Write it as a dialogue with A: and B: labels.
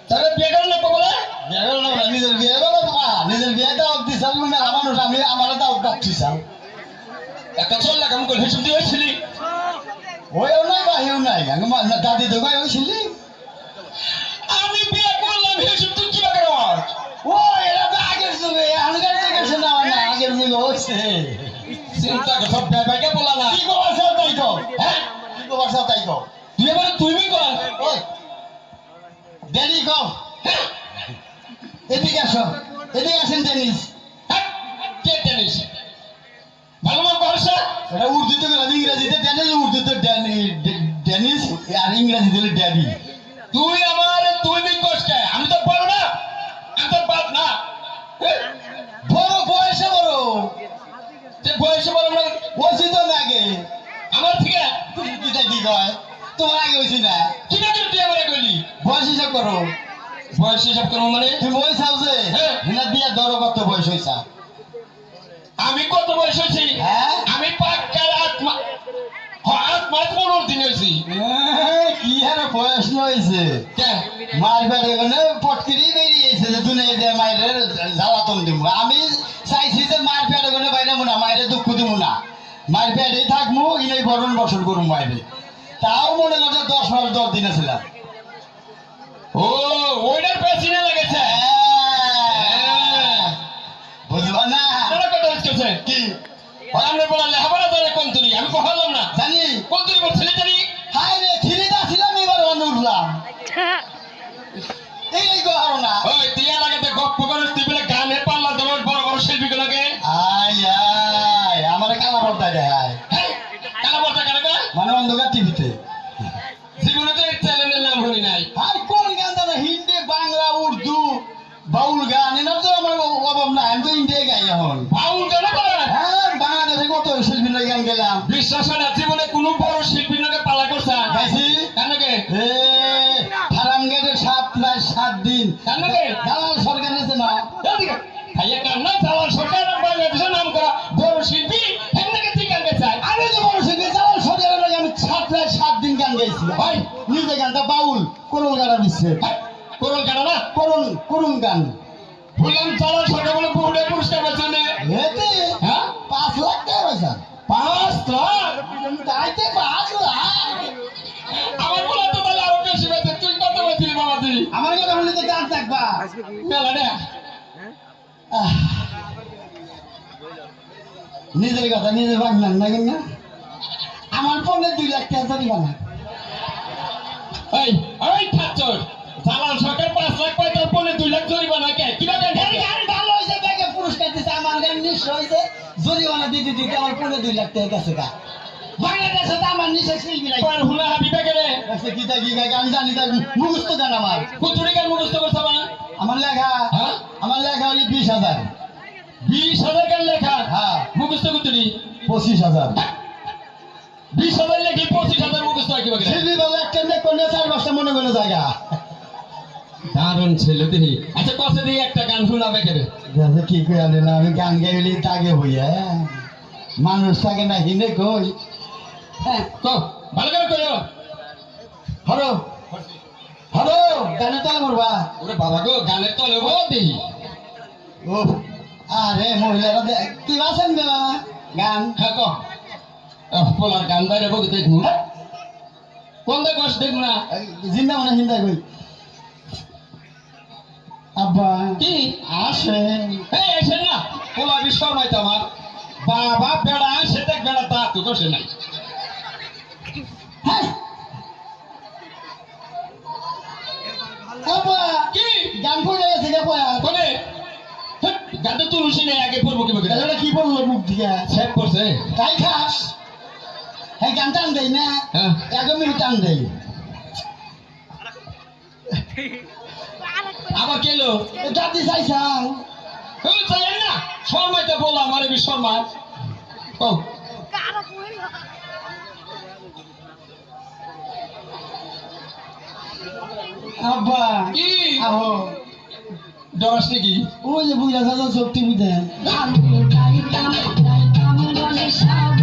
A: তাহলে বিয়ে করে নেবো বলে
B: বিয়ে করো না নিজের বিয়ে করো মা নিজের বিয়েটা অব্দি চাল মেলা মানুষ আমি আমারও তাও পাচ্ছি চাল
A: একটা চল কেমন করে হিসেব দিয়ে হয়েছিলি
B: ওইও নাই বাহিও নাই দাদি তো ভাই হয়েছিলি
A: আমি বিয়ে করলাম হিসেব তুই কি বাকি আমার
B: ও এরা তো আগের যুগে এখনকার যুগে শোনা হয় না আগের যুগে হচ্ছে
A: চিন্তা কর সব ব্যাপারকে বলা না
B: কি খবর সব তাই তো হ্যাঁ কি খবর সব তাই তো
A: তুই এবারে তুই কর
B: ওই ড্যানি কম এদিকে আসো এদিকে আসেন টেনিস
A: কে টেনিস ভালো মতো করছে
B: এটা উর্দুতে গেলে ইংরেজিতে টেনিস উর্দুতে টেনিস আর ইংরেজিতে ড্যাডি
A: তুই আমার তুই কস কে আমি তো বড় না আমি তো বাপ না
B: বড় বয়সে বড়
A: যে বয়সে বড় না
B: বলছি তো না আগে
A: আমার থেকে
B: কিটা কি কয় তোমার আগে হয়েছি না
A: কি না তুই আমার কইলি
B: বয়স হিসাব করো
A: বয়স হিসাব করবো মানে
B: তুমি বয়স আছে
A: হ্যাঁ।
B: হিনা দিয়া ধরো কত বয়স হয়েছা
A: আমি কত বয়স হয়েছি
B: হ্যাঁ
A: আমি পাক্কার আত্মা আত্মা 15 দিন হয়েছি
B: কি হারে বয়স হয়েছে
A: কে
B: মার বেড়ে গেলে পটকিরি বেরিয়েছে যে দুনিয়া দিয়ে মায়ের জ্বালাতন দিব আমি চাইছি যে মার পেটে গেলে বাইরে না মায়ের দুঃখ দিব না মায়ের পেটেই থাকবো ইনাই বরণ বসন করুন বাইরে তাও মনে করছে 10 দিনে ছিলাম
A: ও ওইটার পেছনে লেগেছে
B: বুঝবা না
A: তোরা কত হচ্ছে
B: কি
A: আমরা বলা লেখাপড়া জানে কোন তুলি আমি কহালাম না
B: জানি
A: কোন তুলি বলছিলি জানি
B: হাই রে থিরিটা ছিলাম এবার অন্য উঠলাম এই গো না
A: ওই তিয়া লাগাতে গপ্প করে তুই বলে গানের পাল্লা দেওয়ার বড় বড় শিল্পীগুলোকে
B: আয় আয় আমার কালা পর্দা দেখায়
A: কালা বলতে কেন
B: মানে অন্ধকার টিভিতে
A: জীবনে তো এই চ্যানেলের নাম শুনি নাই
B: আর কোন গান জানো হিন্দি বাংলা উর্দু বাউল গান এনার তো আমার অভাব নাই আমি তো ইন্ডিয়া গাই এখন
A: বাউল গান করে
B: হ্যাঁ বাংলাদেশে কত শিল্পী গান গেলাম
A: বিশ্বাস হয় না জীবনে কোনো বড় শিল্পীর নাকি পালা করছে
B: গাইছি
A: কেন কে
B: এ ফার্ম গেটে 7 দিন
A: কেন কে
B: দালাল সরকার আছে না
A: ভাইয়া কান্না চালার সরকার বাংলাদেশের নাম করা বড় শিল্পী এমনিকে তুই গান গেছে
B: আমি তো বড় শিল্পী দালাল সরকারের লাগে আমি 7 দিন গান গাইছি
A: ভাই
B: নিজে গানটা বাউল করুন গান দিচ্ছে
A: করুন কেন না
B: করুন গান
A: বললাম চালার সরকার বলে বহুটা পুরস্কার পেয়েছে
B: এতে
A: হ্যাঁ
B: 5 লাখ টাকা পয়সা
A: 5 লাখ
B: তাইতে 5 লাখ
A: আমার বলা তো তাহলে আরো বেশি পেয়েছে তুই কত পেয়েছিলি বাবা তুই
B: আমার কথা বললে তো গান থাকবা
A: মেলা রে
B: আহ, নিজের কথা নিজে ভাবলেন না কেন আমার ফোনে 2 লাখ টাকা জরিমানা
A: এই এই ঠাচ্চর চালান সরকার 5 লাখ পায় তার পরে 2 লাখ জরিমানা কে কি গান
B: গান ভালো হয়েছে ব্যাগে পুরস্কার দিচ্ছে আমার গান নিশ্চয় হয়েছে জরিমানা দিতে দিতে আমার ফোনে 2 লাখ টাকা গেছে গা বাংলাদেশে তো আমার নিচে শিল্পী নাই
A: আর হুলা হাবিবে গেলে
B: কি গাই গান জানি তার মুখস্থ গান আমার
A: কুতুরি গান মুখস্থ করছ না
B: আমার লেখা
A: হ্যাঁ
B: আমার লেখা হলি 20,000
A: 20,000 গান লেখা
B: হ্যাঁ
A: মুখস্থ কুতুরি
B: 25,000
A: 20,000 লেখি 25,000 মুখস্থ হয় কি বাকি
B: শিল্পী বলে একটা নেক করলে 4-5টা মনে মনে জায়গা
A: দারুণ ছিল তিনি আচ্ছা কসে দিয়ে একটা গান শোনাবে কে
B: দাদা কি করে আলে না আমি গান গাইলি তাকে হইয়া মানুষ থাকে না হিনে কই
A: হ্যাঁ কো ভালো করে কইও
B: হরো হরো গানে তালে মরবা
A: ওরে বাবা গো গানের তলে গো দেহি
B: ও আরে মহিলারা কি আছেন গান
A: হ্যাঁ কো পোলার গান বাইরে বকে দেখু কোন দে কষ্ট দেখু না
B: জিন্দা মানে হিন্দা কই আব্বা
A: কি
B: আসে
A: এই এসে না পোলা বিশ্বর নাই তো আমার বাবা বেড়া সে দেখ বেড়া তা তো দোষে নাই
B: হ্যাঁ আব্বা
A: কি
B: গান কই গেছে কে পয়া
A: কোনে গানটা তুলসী নেই আগে পড়বো কি বকে
B: তাহলে কি বললো মুখ দিয়া
A: সেভ করছে
B: তাই খাস হ্যাঁ গান টান দেই না
A: হ্যাঁ
B: 1 মিনিট টান দেই
A: আবার কেলো
B: জাতি চাইছাও
A: ওই চাই না শর্মাইতে বললাম আমার বি শর্মা ও
B: আব্বা
A: কি
B: আহো
A: ডরাস নাকি
B: ওই যে বুঝা যাচ্ছে সব টিভিতে
C: আমি গাইতাম গাইতাম বলে সব